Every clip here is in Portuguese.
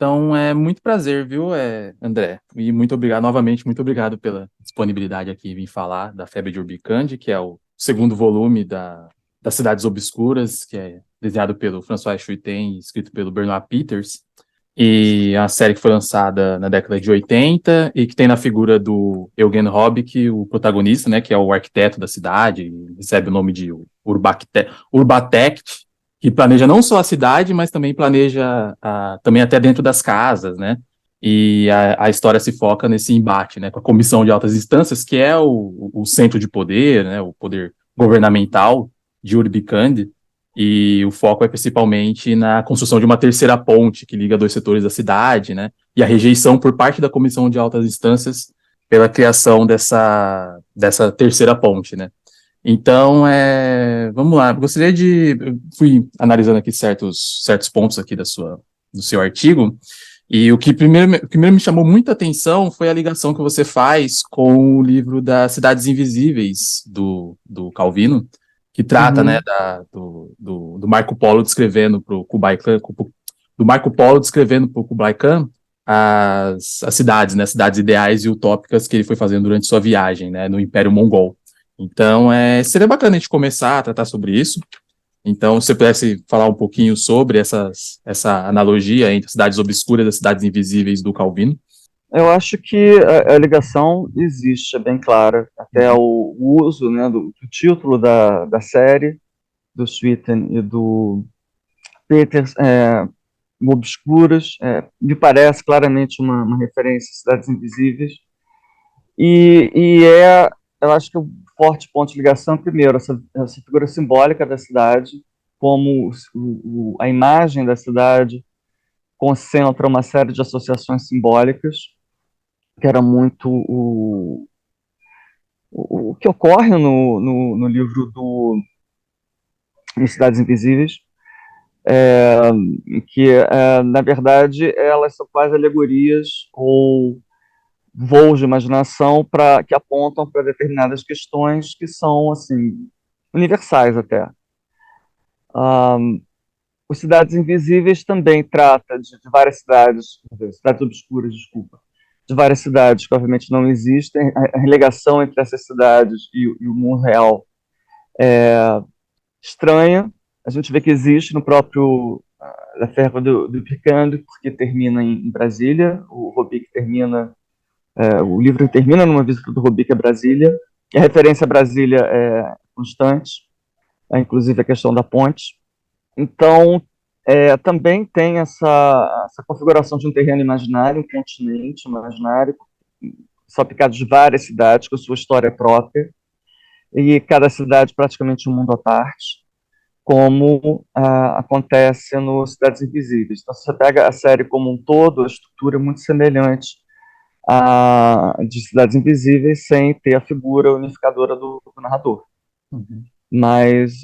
Então, é muito prazer, viu, André? E muito obrigado, novamente, muito obrigado pela disponibilidade aqui em vir falar da Febre de Urbicande, que é o segundo volume das Cidades Obscuras, que é desenhado pelo François Chuitem e escrito pelo Bernard Peters. E é uma série que foi lançada na década de 80 e que tem na figura do Eugen Robic, o protagonista, né, que é o arquiteto da cidade, recebe o nome de Urbatect, que planeja não só a cidade, mas também planeja também até dentro das casas, né? E a história se foca nesse embate, né, com a Comissão de Altas Instâncias, que é o centro de poder, né, o poder governamental de Urbicande, e o foco é principalmente na construção de uma terceira ponte que liga dois setores da cidade, né? E a rejeição por parte da Comissão de Altas Instâncias pela criação dessa terceira ponte, né? Então, vamos lá. Eu fui analisando aqui certos pontos aqui do seu artigo, e o que primeiro me chamou muita atenção foi a ligação que você faz com o livro das Cidades Invisíveis, do Calvino, que trata, né, Uhum. do Marco Polo descrevendo para o Kublai Khan, do Marco Polo descrevendo para o Kublai Khan as cidades, né, cidades ideais e utópicas que ele foi fazendo durante sua viagem, né, no Império Mongol. Então, seria bacana a gente começar a tratar sobre isso. Então, se você pudesse falar um pouquinho sobre essa analogia entre as cidades obscuras e as cidades invisíveis do Calvino. Eu acho que a ligação existe, é bem clara. Até o uso, né, do título da série, do Sweeten e do Peters, Obscuras, me parece claramente uma referência a Cidades Invisíveis. Eu acho que o forte ponto de ligação, primeiro, essa figura simbólica da cidade, como a imagem da cidade concentra uma série de associações simbólicas, que era muito o que ocorre no livro Cidades Invisíveis, que, na verdade, elas são quase alegorias ou voos de imaginação que apontam para determinadas questões que são, assim, universais até. Os Cidades Invisíveis também trata de várias cidades obscuras, desculpa, de várias cidades que obviamente não existem. A relegação entre essas cidades e o mundo real é estranha. A gente vê que existe no próprio La Ferva do Picando, porque termina em Brasília. O Robic termina, o livro termina numa visita do Robic a Brasília. E a referência a Brasília é constante, inclusive a questão da ponte. Então, também tem essa configuração de um terreno imaginário, um continente imaginário, salpicado de várias cidades com sua história própria, e cada cidade praticamente um mundo à parte, como acontece no Cidades Invisíveis. Então, se você pega a série como um todo, a estrutura é muito semelhante à de Cidades Invisíveis, sem ter a figura unificadora do narrador. Uhum. Mas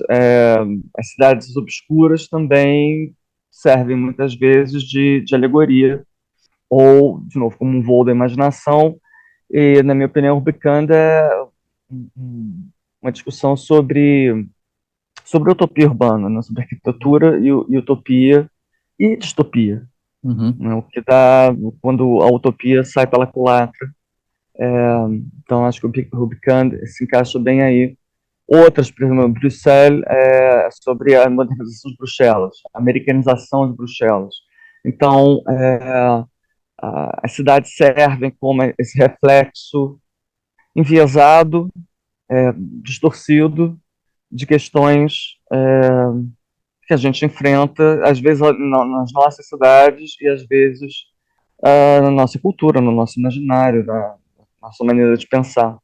as cidades obscuras também servem muitas vezes de alegoria, ou, de novo, como um voo da imaginação, e, na minha opinião, Rubicanda é uma discussão sobre utopia urbana, né? Sobre arquitetura e utopia e distopia, Uhum. né? O que dá quando a utopia sai pela culatra. Então, acho que o Rubicanda se encaixa bem aí. Outras, por exemplo, Bruxelas, sobre a modernização de Bruxelas, a americanização de Bruxelas. Então, as cidades servem como esse reflexo enviesado, distorcido, de questões que a gente enfrenta, às vezes nas nossas cidades e às vezes na nossa cultura, no nosso imaginário, na nossa maneira de pensar.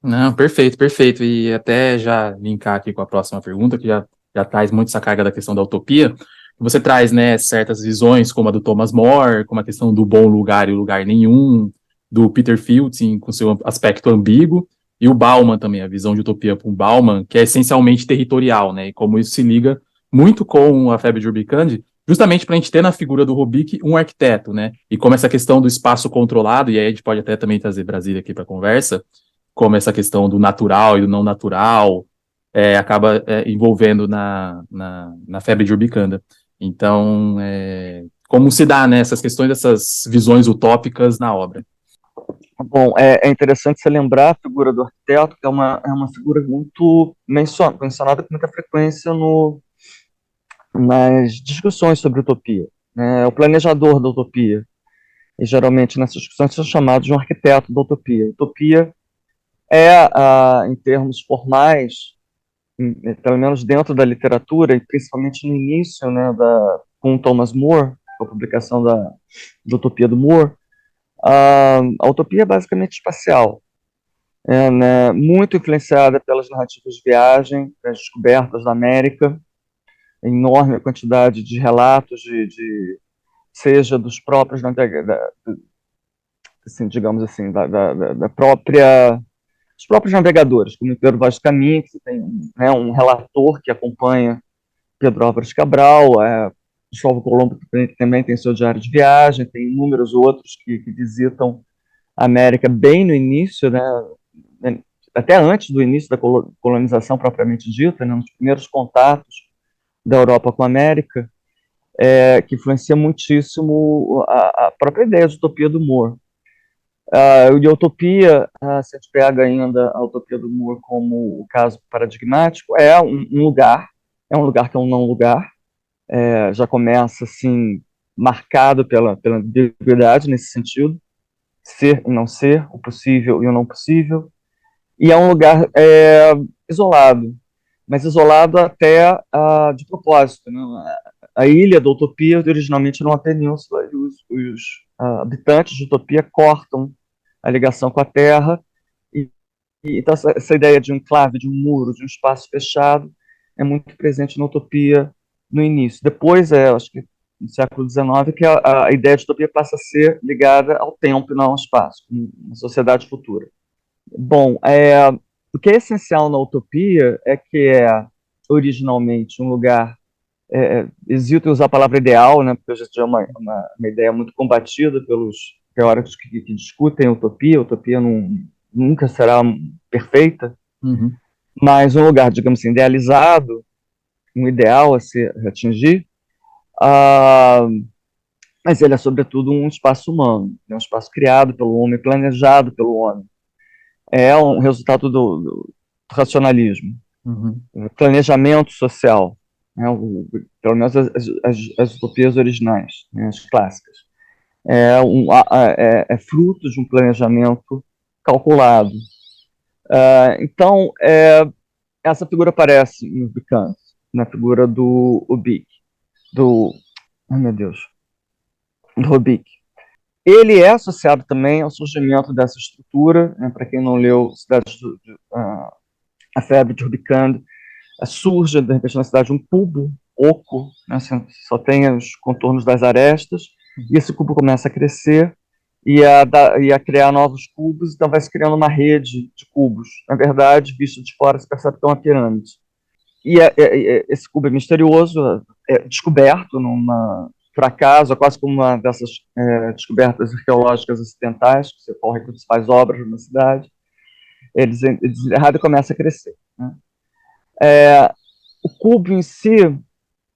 Não, perfeito, perfeito. E até já linkar aqui com a próxima pergunta, que já traz muito essa carga da questão da utopia. Você traz, né, certas visões, como a do Thomas More, como a questão do bom lugar e o lugar nenhum, do Peter Fielding, com seu aspecto ambíguo, e o Bauman também, a visão de utopia para o Bauman, que é essencialmente territorial, né, e como isso se liga muito com a febre de Urbicande, justamente para a gente ter na figura do Robic um arquiteto, né, e como essa questão do espaço controlado, e aí a gente pode até também trazer Brasília aqui para a conversa, como essa questão do natural e do não natural acaba envolvendo na febre de Urbicanda. Então, como se dá, né, essas questões, dessas visões utópicas na obra. Bom, é interessante você lembrar a figura do arquiteto, que é uma figura muito mencionada com muita frequência nas discussões sobre utopia, né? É o planejador da utopia. E geralmente nessas discussões são chamados de um arquiteto da utopia. Utopia é, em termos formais, pelo menos dentro da literatura, e principalmente no início, né, com Thomas More, com a publicação da Utopia do More, a utopia é basicamente espacial, né, muito influenciada pelas narrativas de viagem, as descobertas da América, enorme quantidade de relatos seja dos próprios, assim, digamos assim, da própria, dos próprios navegadores, como Pedro Vaz de Caminha, que tem, né, um relator que acompanha Pedro Álvares Cabral, Cristóvão Colombo que também tem seu diário de viagem, tem inúmeros outros que visitam a América bem no início, né, até antes do início da colonização propriamente dita, né, nos primeiros contatos da Europa com a América, que influencia muitíssimo a própria ideia de utopia do Moore. E a utopia, se a gente pega ainda a utopia do Moore como o caso paradigmático, é um lugar que é um não lugar, já começa assim marcado pela ambiguidade nesse sentido, ser e não ser, o possível e o não possível, e é um lugar isolado, mas isolado até de propósito, né? A ilha da Utopia originalmente era uma península e os habitantes de Utopia cortam a ligação com a Terra, e então essa ideia de um enclave, de um muro, de um espaço fechado é muito presente na Utopia no início. Depois, acho que no século XIX, que a ideia de utopia passa a ser ligada ao tempo e não ao espaço, uma sociedade futura. Bom, o que é essencial na utopia é que é originalmente um lugar, hesito em usar a palavra ideal, né, porque hoje é uma ideia muito combatida pelos teóricos que discutem utopia. Utopia nunca será perfeita, Uhum. mas um lugar, digamos assim, idealizado, um ideal a se atingir, mas ele é sobretudo um espaço humano, um espaço criado pelo homem, planejado pelo homem. É um resultado do racionalismo, Uhum. planejamento social, né, pelo menos as utopias originais, né, as clássicas. É fruto de um planejamento calculado. Então, essa figura aparece em Ubicant, na figura do Ubik, ai meu Deus, do Rubik. Ele é associado também ao surgimento dessa estrutura, né, para quem não leu A Febre de Rubicand, surge, de repente, na cidade um cubo oco, né, só tem os contornos das arestas, e esse cubo começa a crescer e a criar novos cubos, então vai se criando uma rede de cubos. Na verdade, visto de fora, se percebe que é uma pirâmide. Esse cubo é misterioso, é descoberto por acaso, é quase como uma dessas descobertas arqueológicas ocidentais, que você corre quando se faz obras na cidade. Eles errado e começa a crescer, né? O cubo em si,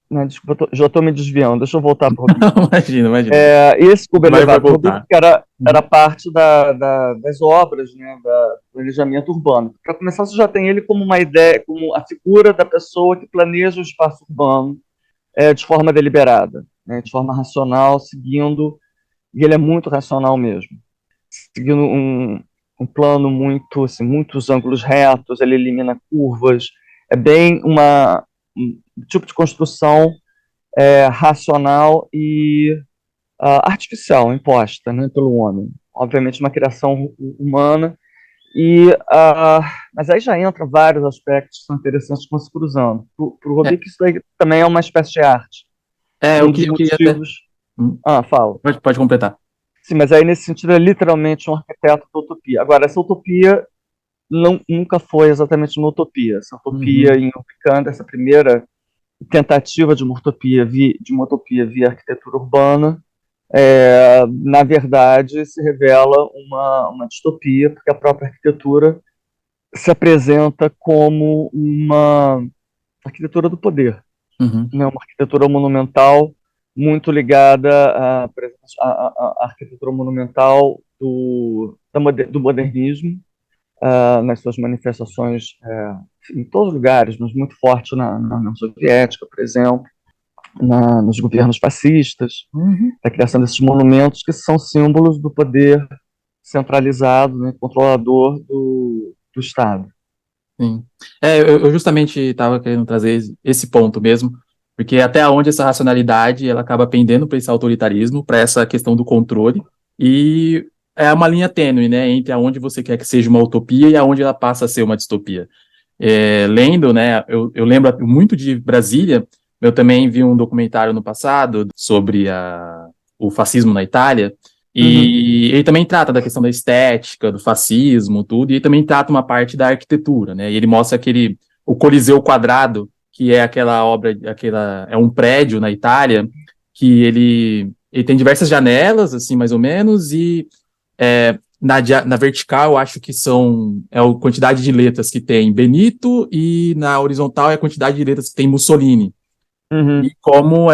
né, desculpa, já estou me desviando, deixa eu voltar para o Rubik. Imagina. Esse cubo Vai elevado para o Rubik voltar. era parte das obras, né, do planejamento urbano. Para começar, você já tem ele como uma ideia, como a figura da pessoa que planeja o espaço urbano de forma deliberada, né, de forma racional, e ele é muito racional mesmo, seguindo um plano muito, assim, muitos ângulos retos, ele elimina curvas, é bem um tipo de construção racional e artificial, imposta, né, pelo homem. Obviamente uma criação humana, mas aí já entra vários aspectos que são interessantes que vão se cruzando. Para o É, Rubik isso daí também é uma espécie de arte. eu Um dos queria até. motivos... Hum, Fala. pode completar. Sim, mas aí nesse sentido é literalmente um arquiteto da utopia. Agora, essa utopia nunca foi exatamente uma utopia. Essa utopia Uhum. em Urbicanda, essa primeira tentativa de uma utopia via arquitetura urbana, na verdade se revela uma distopia, porque a própria arquitetura se apresenta como uma arquitetura do poder, Uhum. né? Uma arquitetura monumental, muito ligada por exemplo, à arquitetura monumental do modernismo, nas suas manifestações em todos os lugares, mas muito forte na União Soviética, por exemplo, nos governos fascistas, Uhum. a criação desses monumentos que são símbolos do poder centralizado, né, controlador do Estado. Sim. Eu justamente estava querendo trazer esse ponto mesmo, porque até onde essa racionalidade ela acaba pendendo para esse autoritarismo, para essa questão do controle, e é uma linha tênue, né, entre aonde você quer que seja uma utopia e aonde ela passa a ser uma distopia. Lendo, né, eu lembro muito de Brasília, eu também vi um documentário no passado sobre o fascismo na Itália, Uhum, e ele também trata da questão da estética, do fascismo, tudo, e também trata uma parte da arquitetura, né? E ele mostra o Coliseu Quadrado, que é aquela obra, é um prédio na Itália, que ele tem diversas janelas, assim, mais ou menos, e na vertical eu acho que é a quantidade de letras que tem Benito, e na horizontal é a quantidade de letras que tem Mussolini. E uhum. como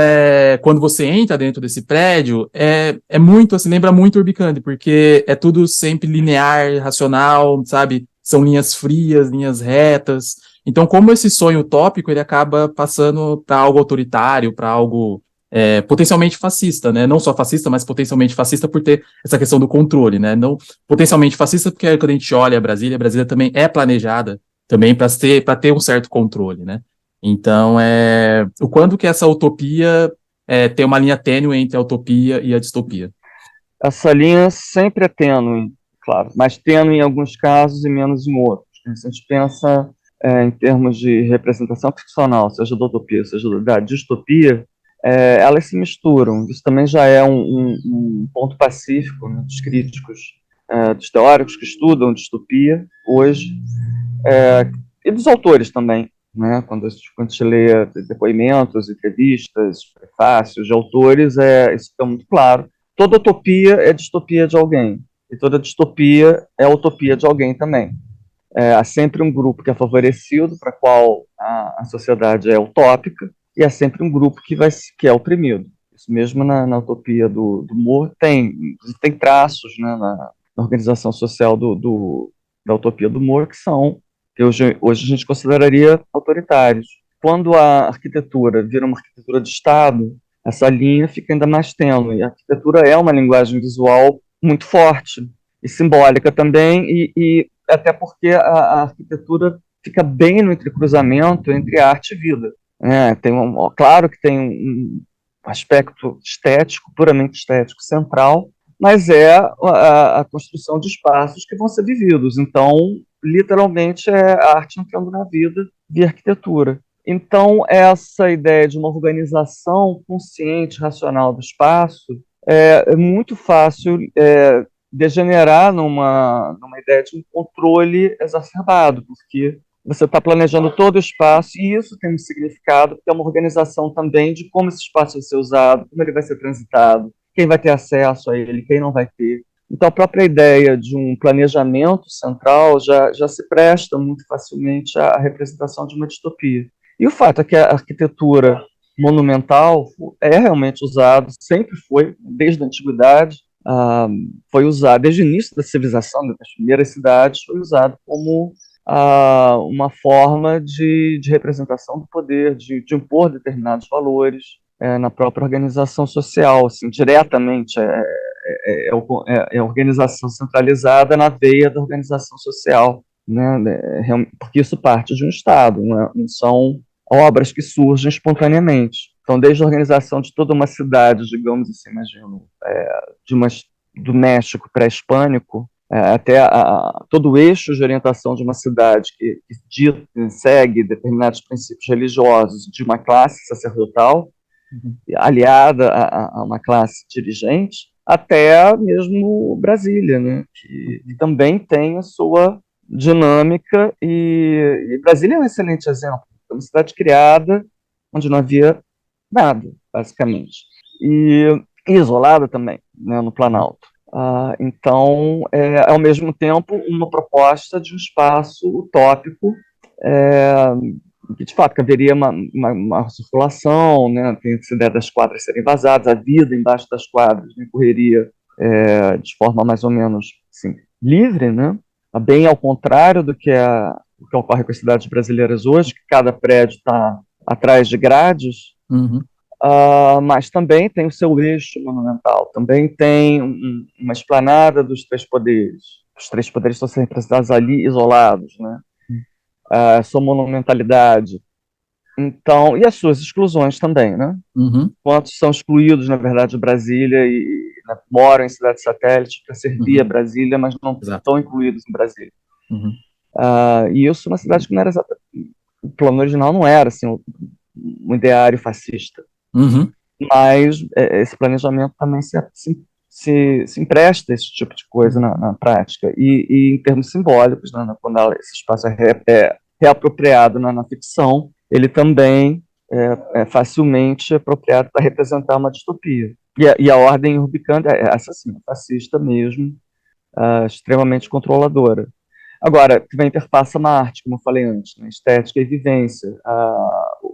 quando você entra dentro desse prédio, é muito, assim, lembra muito Urbicandi, porque é tudo sempre linear, racional, sabe? São linhas frias, linhas retas. Então, como esse sonho utópico, ele acaba passando para algo autoritário, para algo potencialmente fascista, né? Não só fascista, mas potencialmente fascista por ter essa questão do controle, né? Não potencialmente fascista, porque quando a gente olha a Brasília também é planejada também para ter um certo controle, né? Então, o quanto que essa utopia tem uma linha tênue entre a utopia e a distopia. Essa linha sempre é tênue, claro, mas tênue em alguns casos e menos em outros. Se a gente pensa em termos de representação ficcional, seja da utopia, seja da distopia, elas se misturam. Isso também já é um ponto pacífico, né, dos críticos, dos teóricos que estudam distopia hoje, e dos autores também. Né? Quando a gente lê depoimentos, entrevistas, prefácios de autores, isso fica muito claro. Toda utopia é distopia de alguém, e toda distopia é utopia de alguém também. Há sempre um grupo que é favorecido, para qual a sociedade é utópica, e há sempre um grupo que é oprimido. Isso mesmo na utopia do Moore tem traços, né, na organização social da utopia do Moore que hoje a gente consideraria autoritários. Quando a arquitetura vira uma arquitetura de Estado, essa linha fica ainda mais tênue. A arquitetura é uma linguagem visual muito forte e simbólica também, e até porque a arquitetura fica bem no entrecruzamento entre arte e vida. Claro que tem um aspecto estético, puramente estético, central, mas é a construção de espaços que vão ser vividos. Então, literalmente, é a arte entrando na vida via arquitetura. Então, essa ideia de uma organização consciente, racional do espaço, é muito fácil degenerar numa ideia de um controle exacerbado, porque você está planejando todo o espaço, e isso tem um significado, porque é uma organização também de como esse espaço vai ser usado, como ele vai ser transitado, quem vai ter acesso a ele, quem não vai ter. Então, a própria ideia de um planejamento central já se presta muito facilmente à representação de uma distopia. E o fato é que a arquitetura monumental é realmente usada, sempre foi, desde a antiguidade, foi usado desde o início da civilização, das primeiras cidades, foi usado como uma forma de representação do poder, de impor determinados valores na própria organização social, assim, diretamente a organização centralizada na veia da organização social, né, porque isso parte de um Estado, não são obras que surgem espontaneamente. Então, desde a organização de toda uma cidade, digamos assim, imagino, do México pré-hispânico, até todo o eixo de orientação de uma cidade que segue determinados princípios religiosos de uma classe sacerdotal, Uhum. aliada a uma classe dirigente, até mesmo Brasília, né, que também tem a sua dinâmica, e Brasília é um excelente exemplo. É uma cidade criada onde não havia nada, basicamente, e isolada também, né, no Planalto. Então, ao mesmo tempo, uma proposta de um espaço utópico, é, que de fato haveria uma circulação, né? Tem essa ideia das quadras serem vazadas, a vida embaixo das quadras, né, correria de forma mais ou menos assim, livre, né? Bem ao contrário do que ocorre com as cidades brasileiras hoje, que cada prédio está atrás de grades, Uhum. mas também tem o seu eixo monumental, também tem uma esplanada dos três poderes. Os três poderes estão sempre representados ali, isolados, né? A sua monumentalidade. Então, e as suas exclusões também, né? Uhum. Quantos são excluídos, na verdade, de Brasília e né, moram em cidades satélites para servir a Uhum. Brasília, mas não Exato. estão incluídos em Brasília. Uhum. E isso é uma cidade que não era exatamente, o plano original não era assim, um ideário fascista, Uhum. mas esse planejamento também se empresta a esse tipo de coisa na prática. E em termos simbólicos, né, quando esse espaço é reapropriado na ficção, ele também é facilmente apropriado para representar uma distopia. E a ordem urbicana é essa sim, fascista mesmo, extremamente controladora. Agora, que vai interpassa na arte, como eu falei antes, né? Estética e vivência.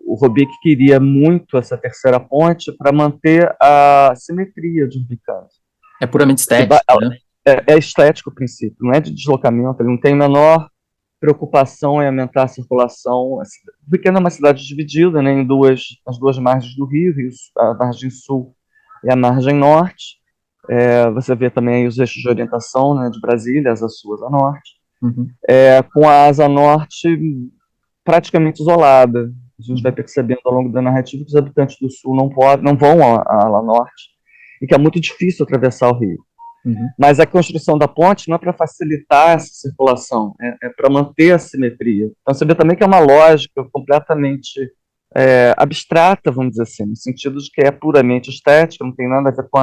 O Robic queria muito essa terceira ponte para manter a simetria de Urbicano. É puramente estético, né? É estético o princípio, não é de deslocamento, ele não tem a menor preocupação em aumentar a circulação. Urbicano é uma cidade dividida, né, as duas margens do Rio, a margem sul e a margem norte. Você vê também os eixos de orientação, né, de Brasília, as suas a norte. Uhum. Com a asa norte praticamente isolada. A gente vai Uhum. percebendo ao longo da narrativa que os habitantes do sul não vão à ala norte e que é muito difícil atravessar o rio. Uhum. Mas a construção da ponte não é para facilitar essa circulação, é para manter a simetria. Então você vê também que é uma lógica completamente abstrata, vamos dizer assim, no sentido de que é puramente estética, não tem nada a ver com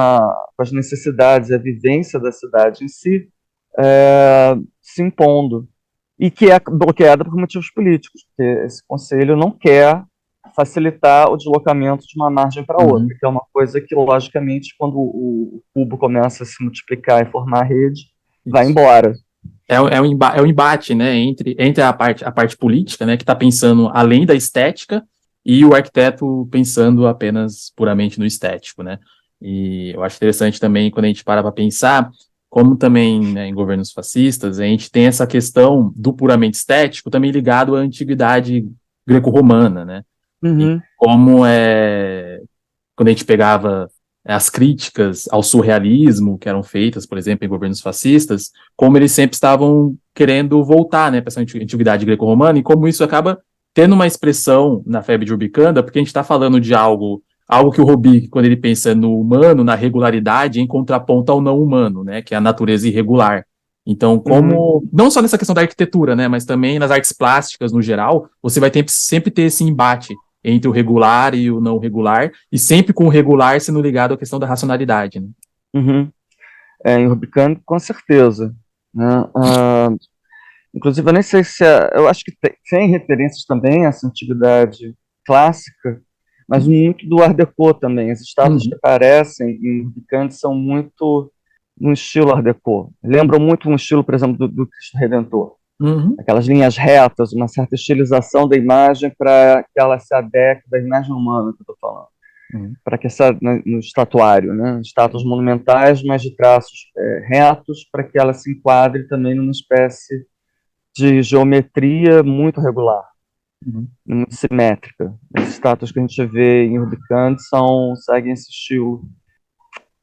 as necessidades e a vivência da cidade em si, se impondo. E que é bloqueada por motivos políticos, porque esse conselho não quer facilitar o deslocamento de uma margem para outra, Uhum. que é uma coisa que, logicamente, quando o cubo começa a se multiplicar e formar a rede, vai Isso. embora. É um embate, né, entre a parte política, né, que está pensando além da estética, e o arquiteto pensando apenas puramente no estético, né. E eu acho interessante também quando a gente para pensar, como também, né, em governos fascistas, a gente tem essa questão do puramente estético também ligado à antiguidade greco-romana, né. E Uhum, como quando a gente pegava as críticas ao surrealismo que eram feitas, por exemplo, em governos fascistas, como eles sempre estavam querendo voltar, né, para essa antiguidade greco-romana, e como isso acaba tendo uma expressão na febre de Urbicanda, porque a gente está falando de algo que o Robic, quando ele pensa no humano, na regularidade, em contraponto ao não humano, né, que é a natureza irregular. Então, uhum, como, não só nessa questão da arquitetura, né, mas também nas artes plásticas no geral, você vai sempre ter esse embate entre o regular e o não regular, e sempre com o regular sendo ligado à questão da racionalidade, né? uhum. Em Rubicano, com certeza. Né? Inclusive, eu nem sei se eu acho que tem referências também a essa antiguidade clássica, mas muito do Art Deco também. As estátuas que Uhum. aparecem em Rubicano são muito no estilo Art Deco. Lembram muito um estilo, por exemplo, do Cristo Redentor. Uhum. Aquelas linhas retas, uma certa estilização da imagem para que ela se adeque da imagem humana que eu estou falando. Uhum. Para que no estatuário, né? Estátuas monumentais, mas de traços retos, para que ela se enquadre também numa espécie de geometria muito regular, Uhum. muito simétrica. As estátuas que a gente vê em Urbicante seguem esse estilo.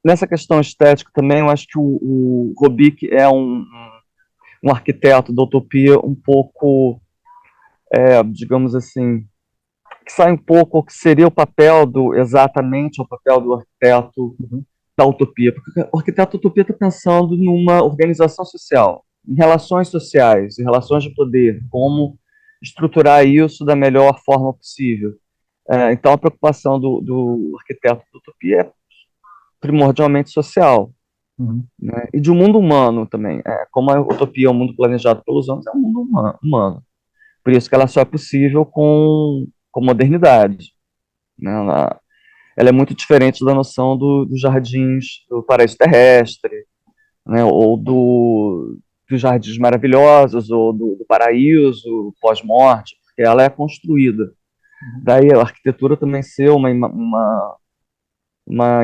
Nessa questão estética também, eu acho que o Robic é um arquiteto da utopia um pouco, digamos assim, que sai um pouco o que seria o papel exatamente o papel do arquiteto Uhum. da utopia, porque o arquiteto da utopia está pensando numa organização social, em relações sociais, em relações de poder, como estruturar isso da melhor forma possível. Então, a preocupação do arquiteto da utopia é primordialmente social, Uhum. né? E de um mundo humano também. Como a utopia é um mundo planejado pelos homens, é um mundo humano. Por isso que ela só é possível com modernidade. Né? Ela é muito diferente da noção dos jardins do paraíso terrestre, né? Ou dos jardins maravilhosos, ou do paraíso pós-morte. porque ela é construída. Daí a arquitetura também ser uma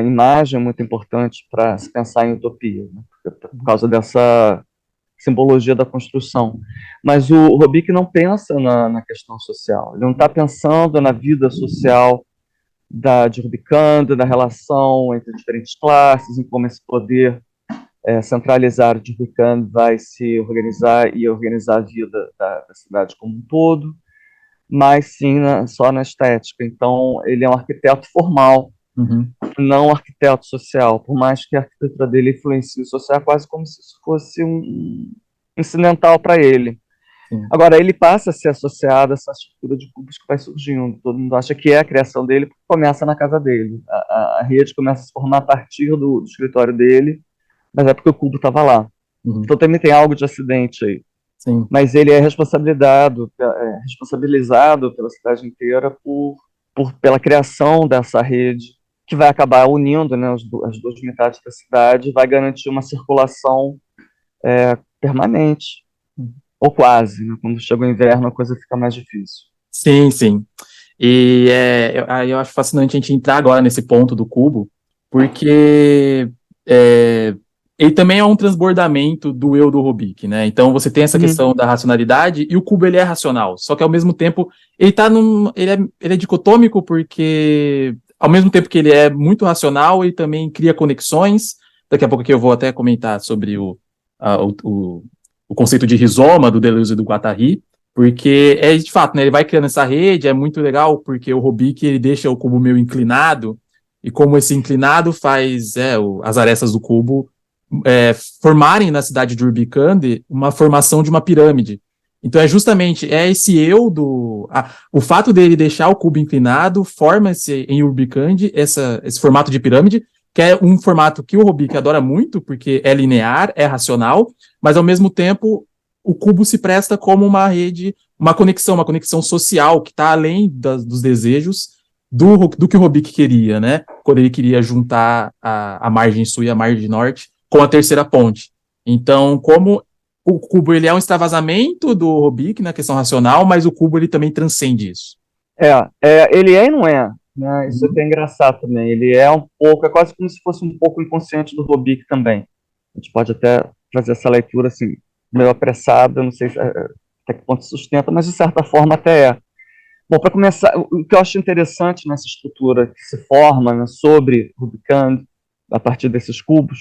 imagem muito importante para se pensar em utopia, né? Por causa dessa simbologia da construção. Mas o Robic não pensa na questão social, ele não está pensando na vida social de Rubicando, da relação entre diferentes classes, em como esse poder centralizado de Rubicando vai se organizar e organizar a vida da cidade como um todo, mas sim só na estética. Então, ele é um arquiteto formal, Uhum. não um arquiteto social, por mais que a arquitetura dele influencie o social, quase como se isso fosse um incidental para ele. Sim. Agora, ele passa a ser associado a essa estrutura de cubos que vai surgindo. Todo mundo acha que é a criação dele, porque começa na casa dele. A rede começa a se formar a partir do escritório dele, mas é porque o cubo estava lá. Uhum. Então também tem algo de acidente aí. Sim. Mas ele é responsabilizado pela cidade inteira pela criação dessa rede, que vai acabar unindo, né, as duas metades da cidade, vai garantir uma circulação permanente, ou quase, né? Quando chega o inverno a coisa fica mais difícil. Sim, sim. E aí eu acho fascinante a gente entrar agora nesse ponto do cubo, porque ele também é um transbordamento do eu do Robic, né? Então você tem essa questão da racionalidade e o cubo ele é racional, só que ao mesmo tempo ele é dicotômico porque ao mesmo tempo que ele é muito racional, ele também cria conexões. Daqui a pouco aqui eu vou até comentar sobre o conceito de rizoma do Deleuze e do Guattari, porque de fato, né, ele vai criando essa rede, é muito legal, porque o Robic ele deixa o cubo meio inclinado, e como esse inclinado faz as arestas do cubo formarem na cidade de Urbicande uma formação de uma pirâmide. Então justamente esse o fato dele deixar o cubo inclinado forma-se em Urbicande esse formato de pirâmide, que é um formato que o Robic adora muito, porque é linear, é racional, mas ao mesmo tempo o cubo se presta como uma rede, uma conexão social que está além dos desejos do que o Robic queria, né? Quando ele queria juntar a margem sul e a margem norte com a terceira ponte. Então, como o cubo ele é um extravasamento do Robic na questão racional, mas o cubo ele também transcende isso. Ele é e não é, né? Isso é engraçado também. Ele é um pouco, é quase como se fosse um pouco inconsciente do Robic também. A gente pode até fazer essa leitura assim, meio apressada, não sei até que ponto sustenta, mas de certa forma até é. Bom, para começar, o que eu acho interessante nessa estrutura que se forma, né, sobre Rubicand, a partir desses cubos,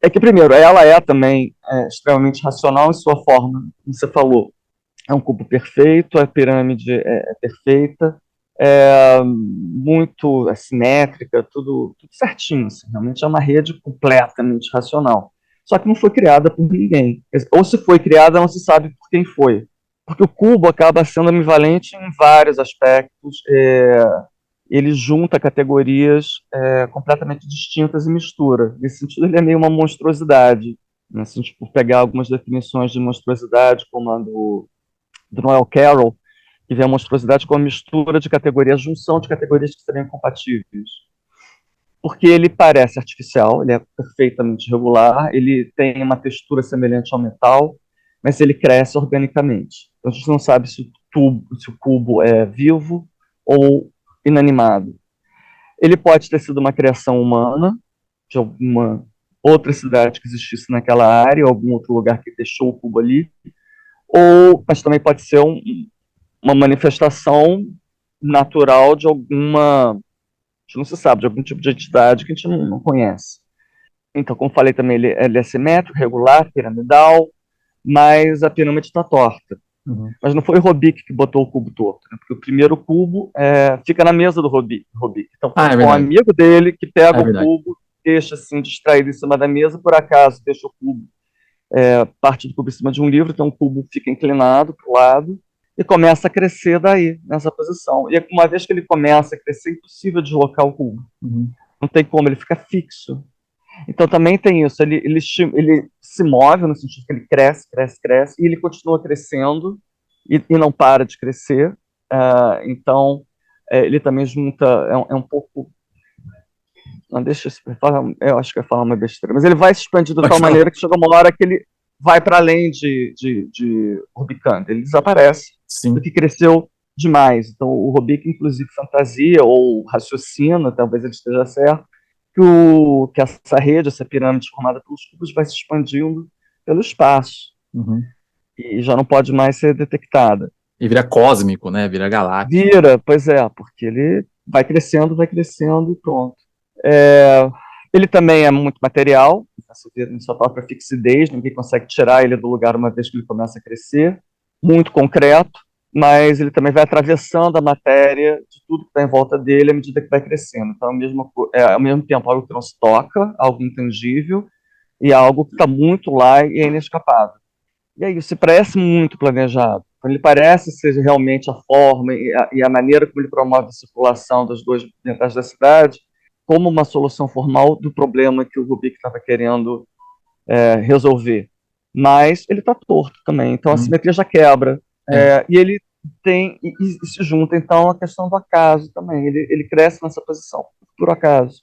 é que, primeiro, ela é também extremamente racional em sua forma, como você falou. É um cubo perfeito, a pirâmide é perfeita, é muito simétrica, tudo certinho. Assim, realmente é uma rede completamente racional. Só que não foi criada por ninguém. Ou se foi criada, não se sabe por quem foi. Porque o cubo acaba sendo ambivalente em vários aspectos. Ele junta categorias completamente distintas e mistura. Nesse sentido, ele é meio uma monstruosidade. Né? Se a gente for pegar algumas definições de monstruosidade, como a do Noel Carroll, que vê a monstruosidade como mistura de categorias, junção de categorias que seriam incompatíveis. Porque ele parece artificial, ele é perfeitamente regular, ele tem uma textura semelhante ao metal, mas ele cresce organicamente. Então, a gente não sabe se o cubo é vivo ou inanimado. Ele pode ter sido uma criação humana, de alguma outra cidade que existisse naquela área, ou algum outro lugar que deixou o cubo ali, mas também pode ser uma manifestação natural de alguma, a gente não se sabe, de algum tipo de entidade que a gente não conhece. Então, como falei também, ele é simétrico, regular, piramidal, mas a pirâmide está torta. Uhum. Mas não foi o Robic que botou o cubo torto, né? Porque o primeiro cubo fica na mesa do Robic. Então, É um verdade. amigo dele que pega É o verdade. cubo, deixa assim, distraído em cima da mesa, por acaso deixa o cubo, parte do cubo em cima de um livro, então o cubo fica inclinado para o lado e começa a crescer daí, nessa posição. E uma vez que ele começa a crescer, é impossível deslocar o cubo. Uhum. Não tem como, ele fica fixo. Então também tem isso, ele se move no sentido que ele cresce, cresce, cresce, e ele continua crescendo e não para de crescer. Então ele também junta, é um pouco. Não, deixa eu falar, eu acho que eu ia falar uma besteira, mas ele vai se expandir de Pode tal falar. maneira que chega uma hora que ele vai para além de Rubicand, ele desaparece. sim. do que cresceu demais. Então, o Rubik, inclusive, fantasia ou raciocina, talvez ele esteja certo, que essa rede, essa pirâmide formada pelos cubos vai se expandindo pelo espaço Uhum. e já não pode mais ser detectada. E vira cósmico, né? Vira galáctico. Vira, pois é, porque ele vai crescendo e pronto. É, ele também é muito material, você vê em sua própria fixidez, ninguém consegue tirar ele do lugar uma vez que ele começa a crescer, muito concreto, mas ele também vai atravessando a matéria de tudo que está em volta dele à medida que vai crescendo. Então, ao mesmo tempo, algo que não se toca, algo intangível, e algo que está muito lá e é inescapável. E aí, isso parece muito planejado. Ele parece ser realmente a forma e a maneira como ele promove a circulação das duas metades da cidade como uma solução formal do problema que o Rubik estava querendo resolver. Mas ele está torto também, então a Uhum. simetria já quebra. É. E ele tem e se junta então a questão do acaso também. Ele cresce nessa posição por acaso,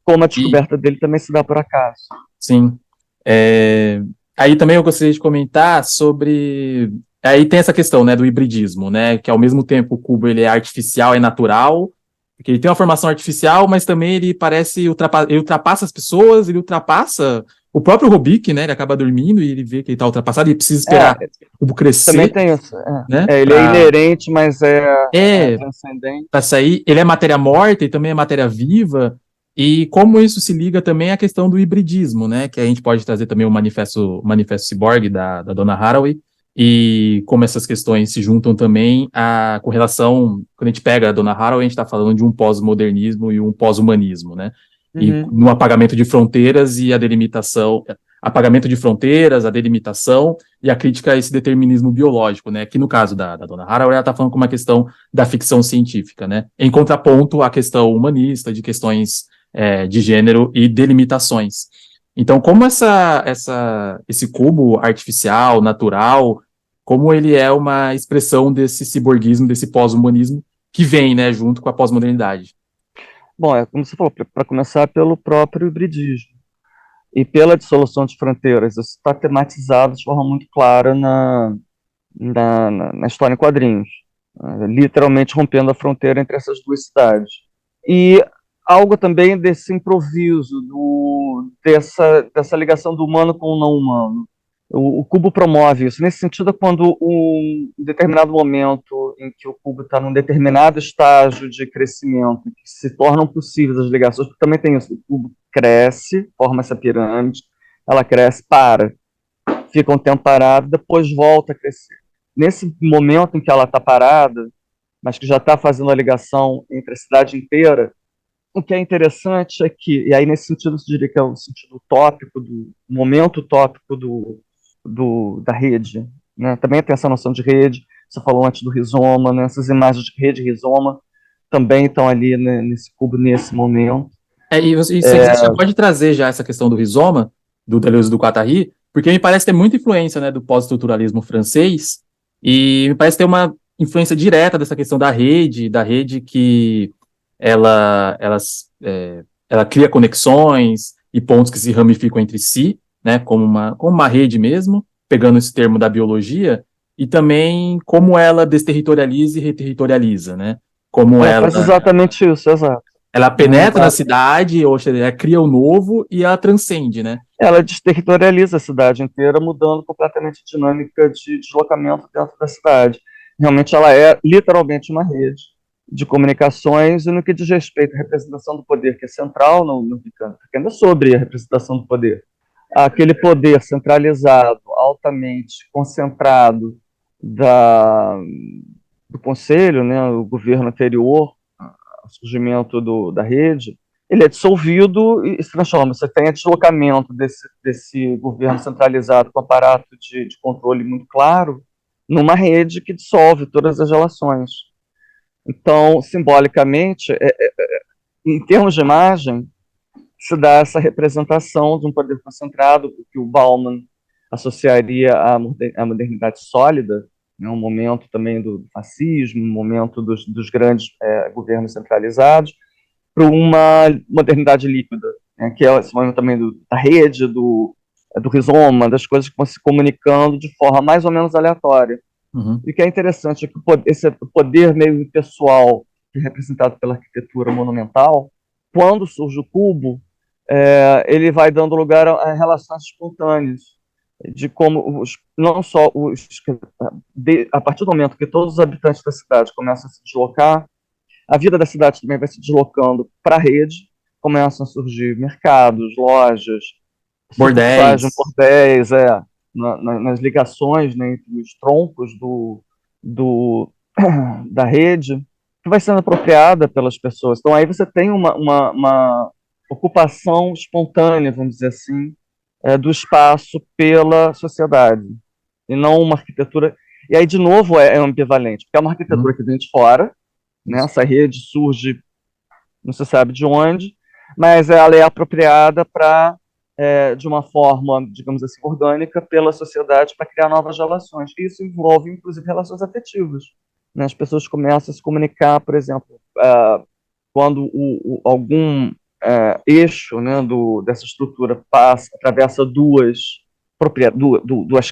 como a E, descoberta dele também se dá por acaso. sim. É, aí também eu gostaria de comentar sobre. Aí tem essa questão, né, do hibridismo, né, que ao mesmo tempo o cubo ele é artificial, é natural, porque ele tem uma formação artificial, mas também ele parece ele ultrapassa as pessoas, ele ultrapassa o próprio Rubik, né, ele acaba dormindo e ele vê que ele está ultrapassado e precisa esperar É, o cubo também crescer, tem isso. né, Ele é inerente, mas é é, transcendente. para sair. Ele é matéria morta e também é matéria viva. E como isso se liga também à questão do hibridismo, né? Que a gente pode trazer também o manifesto Cyborg da Donna Haraway, e como essas questões se juntam também com relação. Quando a gente pega a Donna Haraway, a gente está falando de um pós-modernismo e um pós-humanismo, né? E Uhum. no apagamento de fronteiras e a delimitação. Apagamento de fronteiras, a delimitação e a crítica a esse determinismo biológico, né? Que no caso da Donna Haraway, ela está falando com uma questão da ficção científica, né? Em contraponto à questão humanista, de questões de gênero e delimitações. Então, como esse cubo artificial, natural, como ele é uma expressão desse ciborguismo, desse pós-humanismo que vem, né, junto com a pós-modernidade. Bom, como você falou, para começar pelo próprio hibridismo e pela dissolução de fronteiras. Isso está tematizado de forma muito clara na história em quadrinhos, literalmente rompendo a fronteira entre essas duas cidades. E algo também desse improviso, dessa ligação do humano com o não humano. O cubo promove isso. Nesse sentido, é quando um determinado momento em que o cubo está num determinado estágio de crescimento, que se tornam possíveis as ligações, porque também tem isso, o cubo cresce, forma essa pirâmide, ela cresce, fica um tempo parado, depois volta a crescer. Nesse momento em que ela está parada, mas que já está fazendo a ligação entre a cidade inteira, o que é interessante é que, e aí nesse sentido se diria que é o sentido utópico, do momento utópico da rede, né? Também tem essa noção de rede, você falou antes do rizoma, né? Essas imagens de rede e rizoma também estão ali, né, nesse cubo, nesse momento. E se quiser, já pode trazer já essa questão do rizoma, do Deleuze e do Guattari, porque me parece ter muita influência, né, do pós-estruturalismo francês, e me parece ter uma influência direta dessa questão da rede que ela cria conexões e pontos que se ramificam entre si, né, como uma rede mesmo, pegando esse termo da biologia, e também como ela desterritorializa e reterritorializa, né, como Ela ela faz exatamente isso, exato. ela Né, penetra na cidade, ou seja, ela cria o novo e ela transcende, né? ela desterritorializa a cidade inteira, mudando completamente a dinâmica de deslocamento dentro da cidade. Realmente ela é literalmente uma rede de comunicações, e no que diz respeito à representação do poder, que é central no Vicano, é sobre a representação do poder. Aquele poder centralizado, altamente concentrado do Conselho, né, o governo anterior ao surgimento da rede, ele é dissolvido e se transforma. Você tem o deslocamento desse governo centralizado com aparato de controle muito claro numa rede que dissolve todas as relações. Então, simbolicamente, em termos de imagem, se dá essa representação de um poder concentrado, que o Bauman associaria à modernidade sólida, né, um momento também do fascismo, um momento dos grandes governos centralizados, para uma modernidade líquida, né, que é esse momento também da rede, do rizoma, das coisas que vão se comunicando de forma mais ou menos aleatória, Uhum. E o que é interessante é que esse poder meio pessoal, representado pela arquitetura monumental, quando surge o cubo, ele vai dando lugar a relações espontâneas, de como não só a partir do momento que todos os habitantes da cidade começam a se deslocar, a vida da cidade também vai se deslocando para a rede, começam a surgir mercados, lojas, sucursais, Bordéis. bordéis, nas ligações, né, entre os troncos do, da rede, que vai sendo apropriada pelas pessoas. Então aí você tem uma ocupação espontânea, vamos dizer assim, do espaço pela sociedade, e não uma arquitetura. E aí, de novo, é ambivalente, porque é uma arquitetura Uhum. que vem de fora, né? Isso. Essa rede surge, não se sabe de onde, mas ela é apropriada para, de uma forma, digamos assim, orgânica pela sociedade para criar novas relações. E isso envolve, inclusive, relações afetivas. Né? As pessoas começam a se comunicar, por exemplo, quando algum eixo, né, dessa estrutura atravessa duas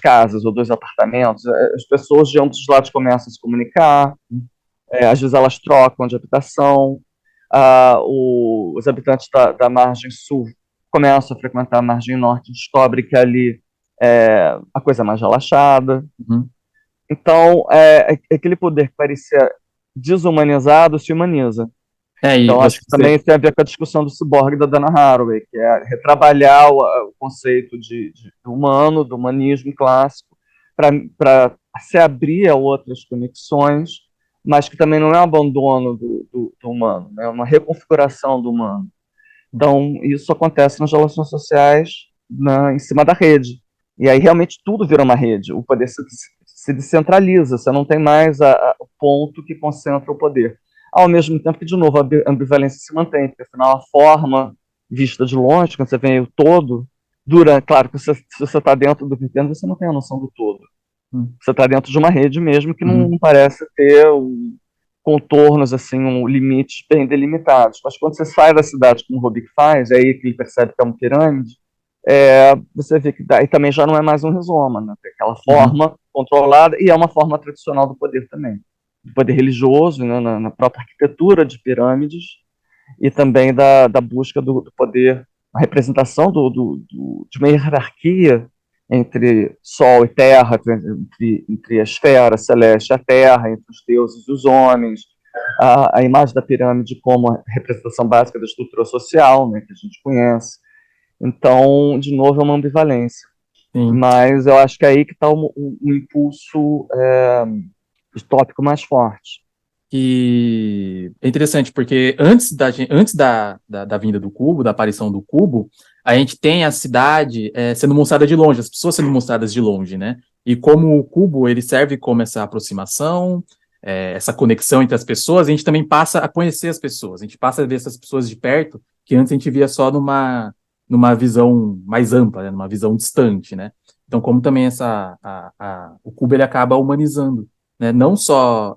casas ou dois apartamentos, as pessoas de ambos os lados começam a se comunicar, às vezes elas trocam de habitação, os habitantes da margem sul começam a frequentar a margem norte, descobrem que ali a coisa é mais relaxada. Uhum. Então, aquele poder que parecia desumanizado se humaniza. E Então, acho você, que também tem a ver com a discussão do ciborgue da Dana Haraway, que é retrabalhar o conceito de humano, do humanismo clássico, para se abrir a outras conexões, mas que também não é um abandono do humano, né? É uma reconfiguração do humano. Então, isso acontece nas relações sociais em cima da rede. E aí realmente tudo vira uma rede. O poder se descentraliza, você não tem mais o ponto que concentra o poder. Ao mesmo tempo que, de novo, a ambivalência se mantém, porque afinal a forma vista de longe, quando você vê o todo, claro que se você está dentro do pequeno, você não tem a noção do todo. uhum. Você está dentro de uma rede mesmo que não Uhum. parece ter contornos, assim, limites bem delimitados. Mas quando você sai da cidade, como o Rubik faz, é aí que ele percebe que é uma pirâmide, você vê que daí também já não é mais um rizoma, né? Tem aquela Uhum. forma controlada, e é uma forma tradicional do poder também. Do poder religioso, né? Na própria arquitetura de pirâmides, e também da busca do poder, a representação de uma hierarquia entre Sol e Terra, entre a esfera celeste e a Terra, entre os deuses e os homens, a imagem da pirâmide como a representação básica da estrutura social, né, que a gente conhece. Então, de novo, é uma ambivalência. Sim. Mas eu acho que é aí que está o impulso distópico mais forte. E é interessante, porque antes da vinda do cubo, da aparição do cubo, a gente tem a cidade sendo mostrada de longe, as pessoas sendo mostradas de longe, né? E como o cubo ele serve como essa aproximação, essa conexão entre as pessoas, a gente também passa a conhecer as pessoas, a gente passa a ver essas pessoas de perto, que antes a gente via só numa visão mais ampla, né? Numa visão distante, né? Então, como também o cubo ele acaba humanizando, né? Não só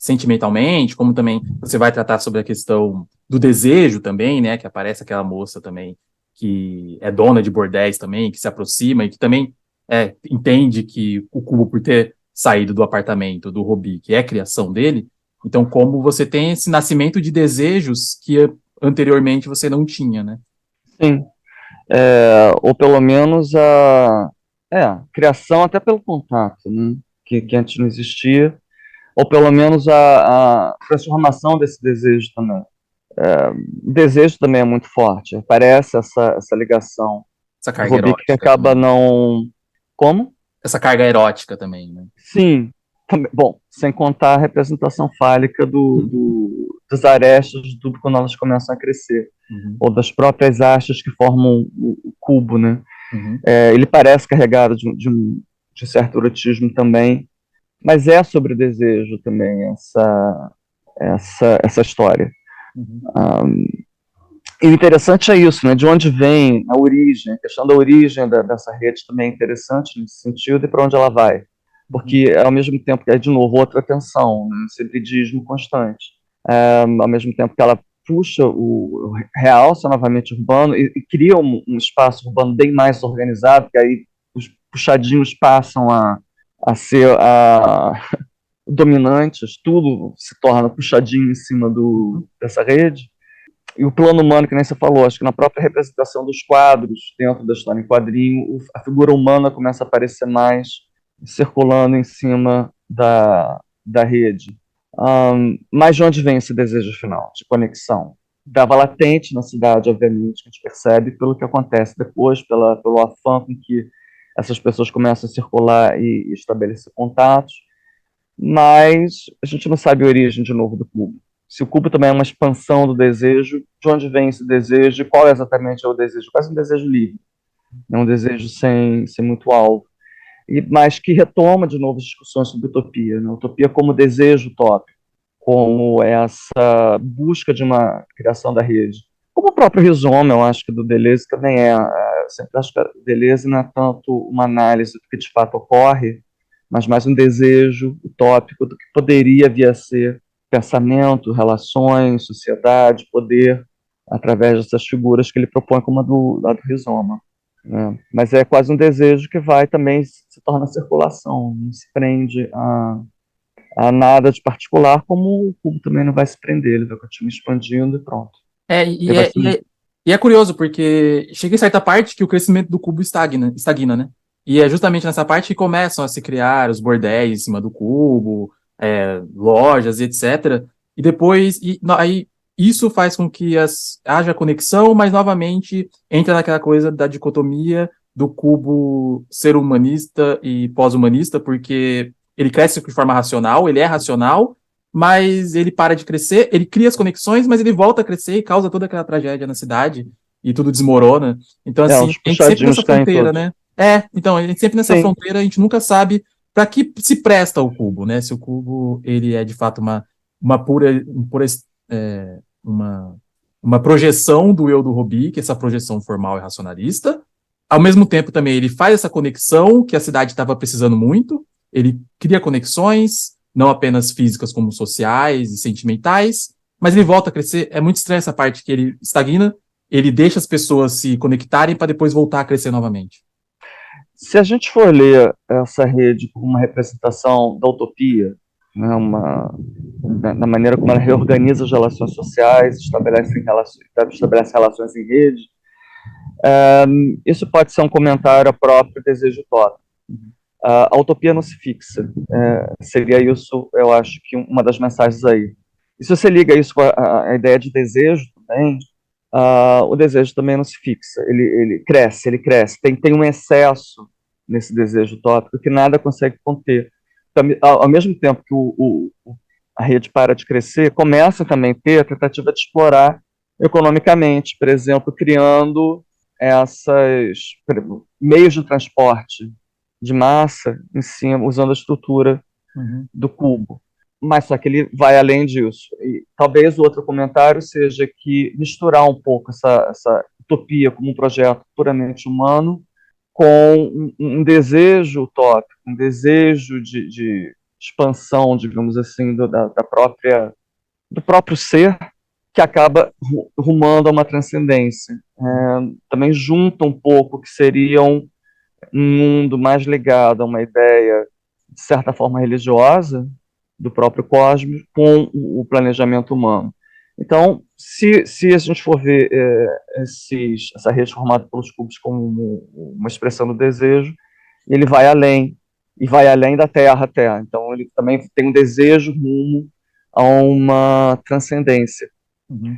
sentimentalmente, como também você vai tratar sobre a questão do desejo também, né, que aparece aquela moça também que é dona de bordéis também, que se aproxima e que também entende que o cubo, por ter saído do apartamento do Robi, que é a criação dele, então como você tem esse nascimento de desejos que anteriormente você não tinha, né? Sim, ou pelo menos a criação até pelo contato, né? Que antes não existia, ou pelo menos a transformação desse desejo também. O desejo também é muito forte, parece essa ligação Essa do carga Rubik que erótica acaba também. não. Como? Essa carga erótica também, né? Sim, também, bom, sem contar a representação fálica dos arestas quando elas começam a crescer, Uhum, ou das próprias hastes que formam o cubo, né? uhum, Ele parece carregado de certo erotismo também, mas é sobre desejo também essa história. uhum, E o interessante é isso, né? De onde vem a origem, a questão da origem dessa rede também é interessante nesse sentido e para onde ela vai. uhum, Porque, ao mesmo tempo que é, de novo, outra tensão, né? Esse hibridismo constante. Ao mesmo tempo que ela puxa, realça novamente o urbano e cria um espaço urbano bem mais organizado, que aí os puxadinhos passam a ser dominantes, tudo se torna puxadinho em cima dessa rede. E o plano humano, que nem você falou, acho que na própria representação dos quadros, dentro da história em quadrinho, a figura humana começa a aparecer mais, circulando em cima da rede. Mas de onde vem esse desejo final, de conexão? Estava latente na cidade, obviamente, que a gente percebe pelo que acontece depois, pelo afã com que essas pessoas começam a circular e estabelecer contatos, mas a gente não sabe a origem, de novo, do cubo. Se o cubo também é uma expansão do desejo, de onde vem esse desejo, qual exatamente é o desejo? Quase um desejo livre, é um desejo sem muito alvo, mas que retoma, de novo, as discussões sobre utopia, né? Utopia como desejo utópico, como essa busca de uma criação da rede. Como o próprio Rizoma, eu acho que do Deleuze também é. Eu sempre acho que o Deleuze não é tanto uma análise do que de fato ocorre, mas mais um desejo utópico do que poderia vir a ser pensamento, relações, sociedade, poder, através dessas figuras que ele propõe como a do Rizoma. Né? Mas é quase um desejo que vai também se torna circulação, não se prende a nada de particular, como o cubo também não vai se prender, ele vai continuar expandindo e pronto. É, Ele e vai é, se... e é, e é curioso, porque chega em certa parte que o crescimento do cubo estagna, né? E é justamente nessa parte que começam a se criar os bordéis em cima do cubo, lojas e etc. E depois, aí isso faz com que haja conexão, mas novamente entra naquela coisa da dicotomia do cubo ser humanista e pós-humanista, porque ele cresce de forma racional, ele é racional, mas ele para de crescer, ele cria as conexões, mas ele volta a crescer e causa toda aquela tragédia na cidade e tudo desmorona. Então, assim, Os a gente sempre puxadinhos nessa caem fronteira, todos. né? Então, a gente sempre nessa Sim, fronteira, a gente nunca sabe para que se presta o cubo, né? Se o cubo, ele é de fato uma pura, é, uma, uma projeção do eu do Robi, que é essa projeção formal e racionalista. Ao mesmo tempo, também, ele faz essa conexão que a cidade estava precisando muito, ele cria conexões, não apenas físicas, como sociais e sentimentais, mas ele volta a crescer. É muito estranha essa parte que ele estagna, ele deixa as pessoas se conectarem para depois voltar a crescer novamente. se a gente for ler essa rede como uma representação da utopia, né, da maneira como ela reorganiza as relações sociais, estabelece relações em rede, isso pode ser um comentário ao próprio desejo utópico. A utopia não se fixa. Seria isso, eu acho, que uma das mensagens aí. E se você liga isso com a ideia de desejo também, o desejo também não se fixa. Ele cresce. Tem um excesso nesse desejo utópico que nada consegue conter. Então, ao mesmo tempo que a rede para de crescer, começa também a ter a tentativa de explorar economicamente, por exemplo, criando meios de transporte de massa em cima, usando a estrutura do cubo. Mas só que ele vai além disso. E talvez o outro comentário seja que misturar um pouco essa utopia como um projeto puramente humano com um desejo utópico, um desejo de expansão, digamos assim, do próprio ser, que acaba rumando a uma transcendência. Também junta um pouco o que seria um mundo mais ligado a uma ideia, de certa forma, religiosa, do próprio cosmos, com o planejamento humano. Então, se a gente for ver essa rede formada pelos cubos como uma expressão do desejo, ele vai além, e vai além da Terra até. Então, ele também tem um desejo rumo a uma transcendência. Uhum.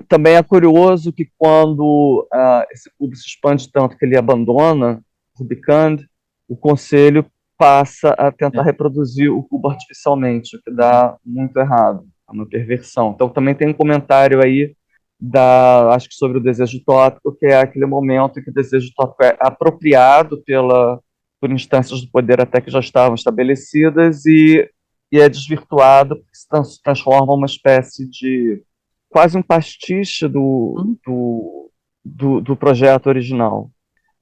Também é curioso que quando esse cubo se expande tanto que ele abandona Rubicand, o conselho passa a tentar É. reproduzir o cubo artificialmente, o que dá muito errado, é uma perversão. Então também tem um comentário aí acho que sobre o desejo utópico, que é aquele momento em que o desejo utópico é apropriado por instâncias do poder até que já estavam estabelecidas e é desvirtuado, porque se transforma em uma espécie de quase um pastiche Uhum. do projeto original.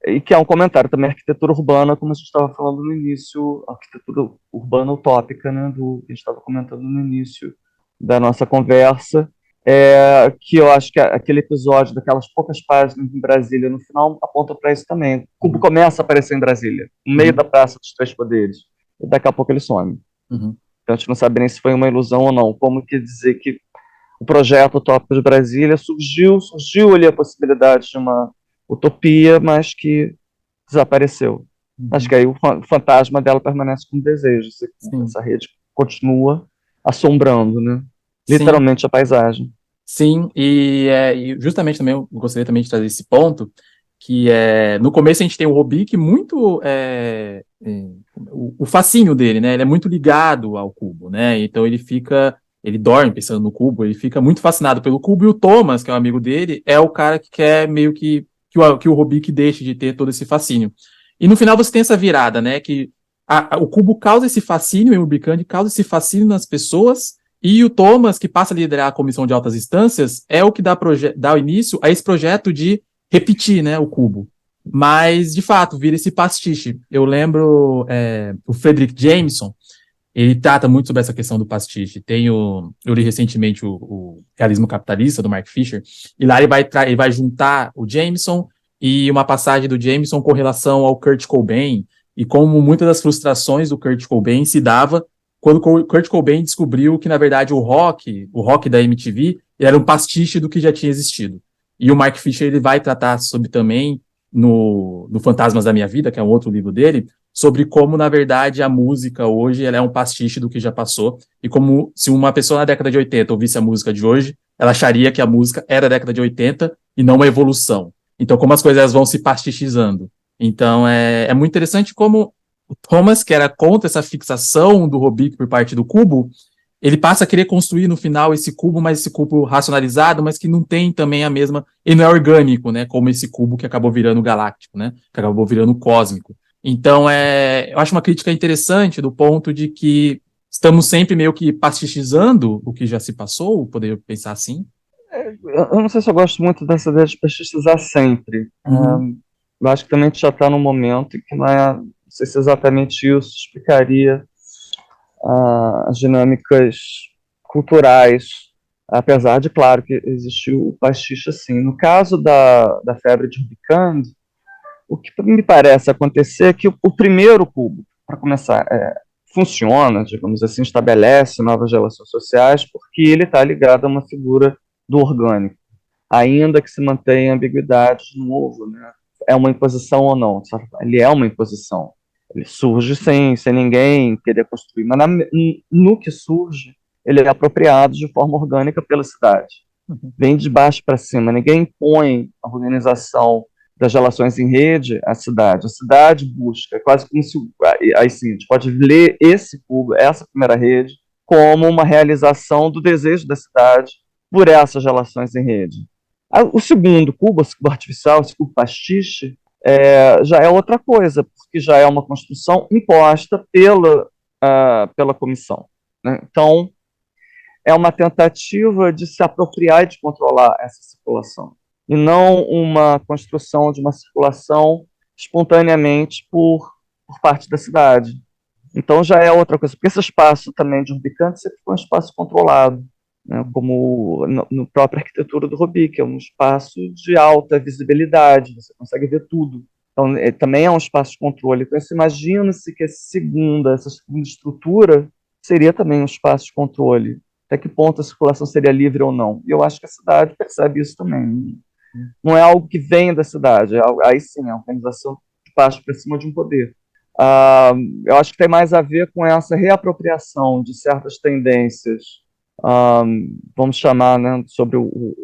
E que é um comentário também à arquitetura urbana, como a gente estava falando no início, a arquitetura urbana utópica, né, que a gente estava comentando no início da nossa conversa, que eu acho que aquele episódio daquelas poucas páginas em Brasília no final aponta para isso também. O cubo Uhum. começa a aparecer em Brasília, no meio Uhum. da Praça dos Três Poderes, e daqui a pouco ele some. Uhum. Então a gente não sabe nem se foi uma ilusão ou não. Como que dizer que o projeto Utópico de Brasília surgiu ali a possibilidade de uma utopia, mas que desapareceu. Acho Uhum. que aí o fantasma dela permanece como desejo. Sim, Essa rede continua assombrando, né? sim, Literalmente a paisagem. sim, e justamente também eu gostaria também de trazer esse ponto, que no começo a gente tem o Robic muito, o fascínio dele, né, ele é muito ligado ao cubo, né, então ele dorme pensando no cubo, ele fica muito fascinado pelo cubo, e o Thomas, que é um amigo dele, é o cara que quer meio que o Robic deixe de ter todo esse fascínio. E no final você tem essa virada, né, que o cubo causa esse fascínio em Urbicand, causa esse fascínio nas pessoas, e o Thomas, que passa a liderar a comissão de altas instâncias, é o que dá o início a esse projeto de repetir, né, o cubo. Mas, de fato, vira esse pastiche. Eu lembro o Frederick Jameson, ele trata muito sobre essa questão do pastiche. Eu li recentemente o Realismo Capitalista, do Mark Fisher, e lá ele vai juntar o Jameson e uma passagem do Jameson com relação ao Kurt Cobain, e como muitas das frustrações do Kurt Cobain se dava quando o Kurt Cobain descobriu que, na verdade, o rock da MTV, era um pastiche do que já tinha existido. E o Mark Fisher ele vai tratar sobre também no Fantasmas da Minha Vida, que é um outro livro dele, sobre como, na verdade, a música hoje ela é um pastiche do que já passou, e como se uma pessoa na década de 80 ouvisse a música de hoje, ela acharia que a música era da década de 80 e não uma evolução. Então, como as coisas vão se pastichizando. Então, é muito interessante como o Thomas, que era contra essa fixação do Robic por parte do cubo, ele passa a querer construir no final esse cubo, mas esse cubo racionalizado, mas que não tem também a mesma. Ele não é orgânico, né? Como esse cubo que acabou virando galáctico, né? Que acabou virando cósmico. Então, eu acho uma crítica interessante do ponto de que estamos sempre meio que pastichizando o que já se passou, poderia pensar assim. Eu não sei se eu gosto muito dessa ideia de pesquisar sempre. Uhum, Eu acho que também a gente já está num momento em que não sei se exatamente isso explicaria as dinâmicas culturais, apesar de, claro, que existiu o pastiche assim. No caso da febre de Rubicand, o que me parece acontecer é que o primeiro cubo, para começar, funciona, digamos assim, estabelece novas relações sociais, porque ele está ligado a uma figura do orgânico, ainda que se mantenha ambiguidade de novo, né? É uma imposição ou não? Ele é uma imposição. Ele surge sem ninguém querer construir, mas no que surge, ele é apropriado de forma orgânica pela cidade. uhum, Vem de baixo para cima. Ninguém impõe a organização das relações em rede à cidade. A cidade busca, quase como se. Aí sim, a gente pode ler esse cubo, essa primeira rede, como uma realização do desejo da cidade por essas relações em rede. O segundo cubo, esse cubo artificial, esse cubo pastiche, já é outra coisa, porque já é uma construção imposta pela comissão. Né? Então, é uma tentativa de se apropriar e de controlar essa circulação, e não uma construção de uma circulação espontaneamente por parte da cidade. Então já é outra coisa, porque esse espaço também de Rubicante sempre foi um espaço controlado, né, como no própria arquitetura do Robic, é um espaço de alta visibilidade, você consegue ver tudo. Então, também é um espaço de controle. Então, imagina-se que essa segunda estrutura seria também um espaço de controle. Até que ponto a circulação seria livre ou não? E eu acho que a cidade percebe isso também. Não é algo que vem da cidade, aí sim, é uma organização que parte para cima de um poder. Ah, eu acho que tem mais a ver com essa reapropriação de certas tendências, ah, vamos chamar, né, sobre o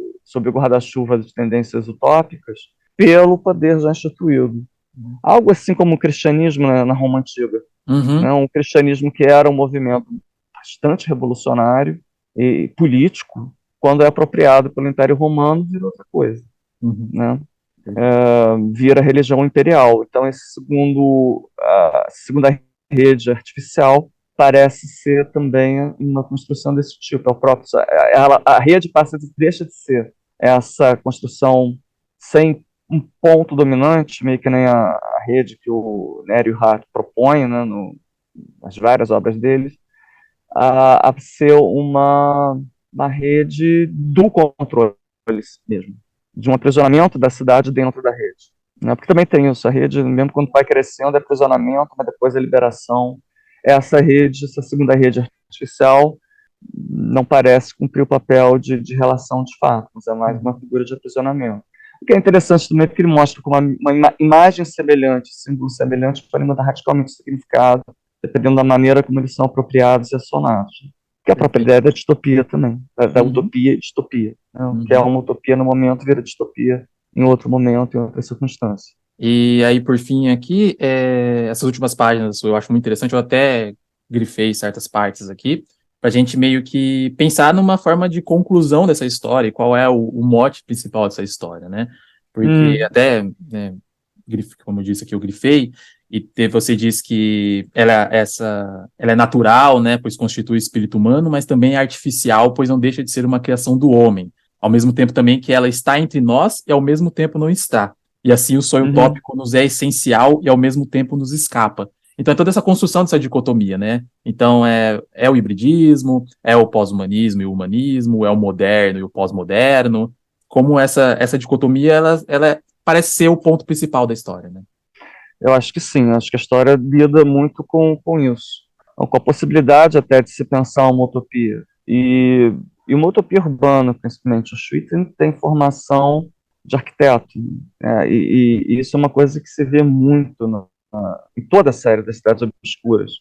guarda-chuva de tendências utópicas, pelo poder já instituído. Algo assim como o cristianismo, né, na Roma Antiga. Né, uhum, um cristianismo que era um movimento bastante revolucionário e político, quando é apropriado pelo Império Romano, vira outra coisa. uhum, Né? Vira religião imperial. Então, a segunda rede artificial parece ser também uma construção desse tipo. É o próprio, a rede deixa de ser essa construção sem um ponto dominante, meio que nem a rede que o Nério Hart propõe, né, nas várias obras deles, a ser uma rede do controle mesmo, de um aprisionamento da cidade dentro da rede. Né? Porque também tem isso, a rede, mesmo quando vai crescendo, é aprisionamento, mas depois é liberação. Essa rede, essa segunda rede artificial, não parece cumprir o papel de relação de fato, mas é mais uma figura de aprisionamento. O que é interessante também é que ele mostra como uma imagem semelhante, símbolo semelhante, pode mudar radicalmente o significado, dependendo da maneira como eles são apropriados e assonados. Que é a própria ideia da distopia também, da utopia e distopia. Né? Que é uma utopia no momento vira distopia em outro momento, em outra circunstância. E aí, por fim, aqui, essas últimas páginas eu acho muito interessante, eu até grifei certas partes aqui, para a gente meio que pensar numa forma de conclusão dessa história, e qual é o mote principal dessa história, né? Porque até, né, como eu disse aqui, eu grifei, e você diz que ela é natural, né, pois constitui o espírito humano, mas também é artificial, pois não deixa de ser uma criação do homem. Ao mesmo tempo também que ela está entre nós e ao mesmo tempo não está. E assim o sonho utópico nos é essencial e ao mesmo tempo nos escapa. Então é toda essa construção dessa dicotomia, né? Então é o hibridismo, é o pós-humanismo e o humanismo, é o moderno e o pós-moderno. Como essa dicotomia, ela parece ser o ponto principal da história, né? Eu acho que sim, acho que a história lida muito com isso, com a possibilidade até de se pensar uma utopia. E uma utopia urbana, principalmente. O Schwitten tem formação de arquiteto, né? E isso é uma coisa que se vê muito em toda a série das Cidades Obscuras.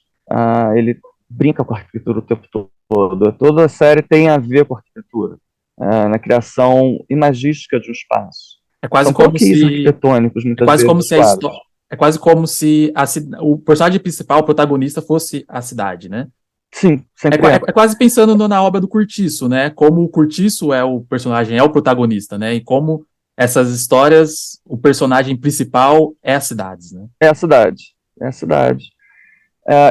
Ele brinca com a arquitetura o tempo todo. Toda a série tem a ver com a arquitetura, na criação imagística de um espaço. É quase São como croquis se arquitetônicos, é muitas quase vezes, como dos se a quadros. história é quase como se o personagem principal, o protagonista, fosse a cidade, né? Sim, sempre é. É quase pensando na obra do Curtiço, né? Como o Curtiço é o personagem, é o protagonista, né? E como essas histórias, o personagem principal é as cidades, né? É a cidade. É a cidade.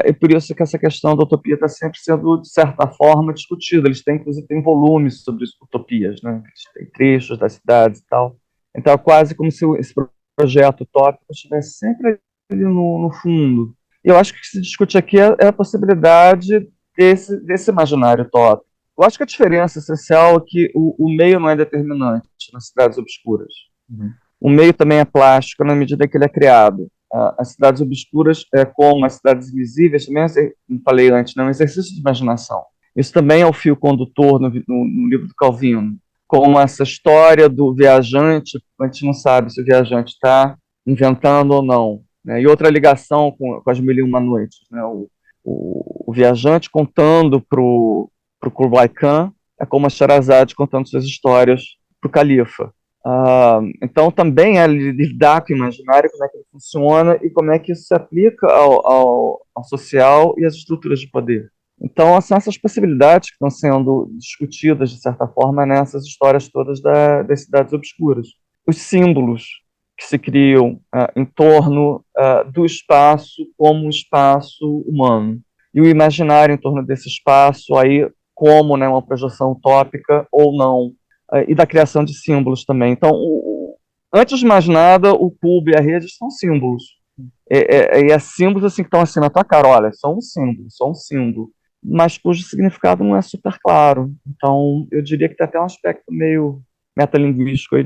E por isso que essa questão da utopia está sempre sendo, de certa forma, discutida. Eles têm, inclusive, tem volumes sobre utopias, né? Eles têm trechos das cidades e tal. Então é quase como se esse projeto utópico estivesse sempre ali no fundo. E eu acho que o que se discute aqui é a possibilidade desse imaginário utópico. Eu acho que a diferença essencial é que o meio não é determinante nas cidades obscuras. Uhum. O meio também é plástico na medida que ele é criado. As cidades obscuras, como as cidades invisíveis, também, como falei antes, é um exercício de imaginação. Isso também é o fio condutor no livro do Calvino. Como essa história do viajante, a gente não sabe se o viajante está inventando ou não. Né? E outra ligação com as Mil e Uma Noites. Né? O viajante contando para o Kublai Khan é como a Sherazade contando suas histórias para o califa. Então também é lidar com o imaginário, como é que ele funciona e como é que isso se aplica ao social e às estruturas de poder. Então são essas possibilidades que estão sendo discutidas, de certa forma, nessas histórias todas das cidades obscuras. Os símbolos que se criam em torno do espaço como um espaço humano. E o imaginário em torno desse espaço, aí como, né, uma projeção utópica ou não, e da criação de símbolos também. Então, antes de mais nada, o cubo e a rede são símbolos. E é símbolos assim que estão assim na tua cara, olha, são um símbolo, mas cujo significado não é super claro. Então, eu diria que tem até um aspecto meio metalinguístico aí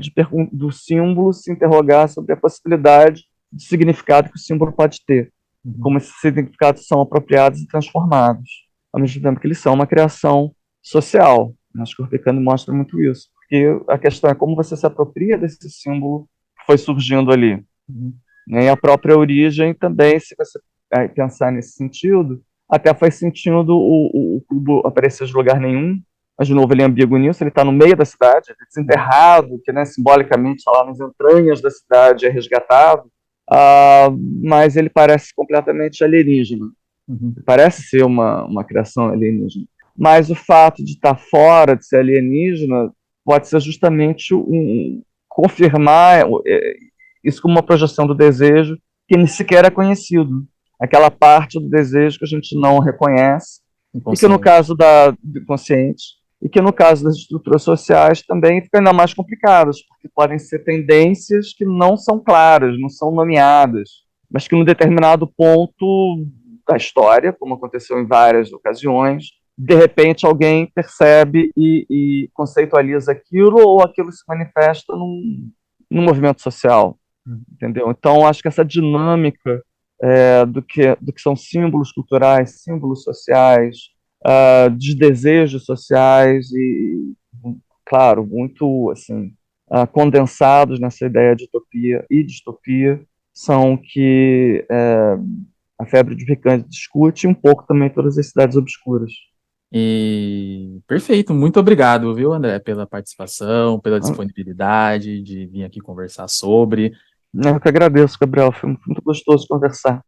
do símbolo se interrogar sobre a possibilidade de significado que o símbolo pode ter, como esses significados são apropriados e transformados, ao mesmo tempo que eles são uma criação social. Acho que o Urpecano mostra muito isso, porque a questão é como você se apropria desse símbolo que foi surgindo ali. E a própria origem também, se você pensar nesse sentido, até faz sentido o cubo aparecer de lugar nenhum, mas de novo ele é ambíguo nisso, ele está no meio da cidade, ele é desenterrado, que, né, simbolicamente está lá nas entranhas da cidade, é resgatado, mas ele parece completamente alienígena. Parece ser uma criação alienígena. Mas o fato de estar fora, de ser alienígena, pode ser justamente confirmar isso como uma projeção do desejo que nem sequer é conhecido. Aquela parte do desejo que a gente não reconhece, e que no caso do consciente, e que no caso das estruturas sociais também fica ainda mais complicadas, porque podem ser tendências que não são claras, não são nomeadas, mas que num determinado ponto da história, como aconteceu em várias ocasiões, de repente alguém percebe e conceitualiza aquilo, ou aquilo se manifesta num movimento social, entendeu? Então, acho que essa dinâmica do que são símbolos culturais, símbolos sociais, de desejos sociais e, claro, muito assim, condensados nessa ideia de utopia e distopia, são que a Febre de Picante discute, e um pouco também todas as cidades obscuras. E perfeito, muito obrigado, viu, André, pela participação, pela disponibilidade de vir aqui conversar sobre. Eu que agradeço, Gabriel. Foi muito gostoso conversar.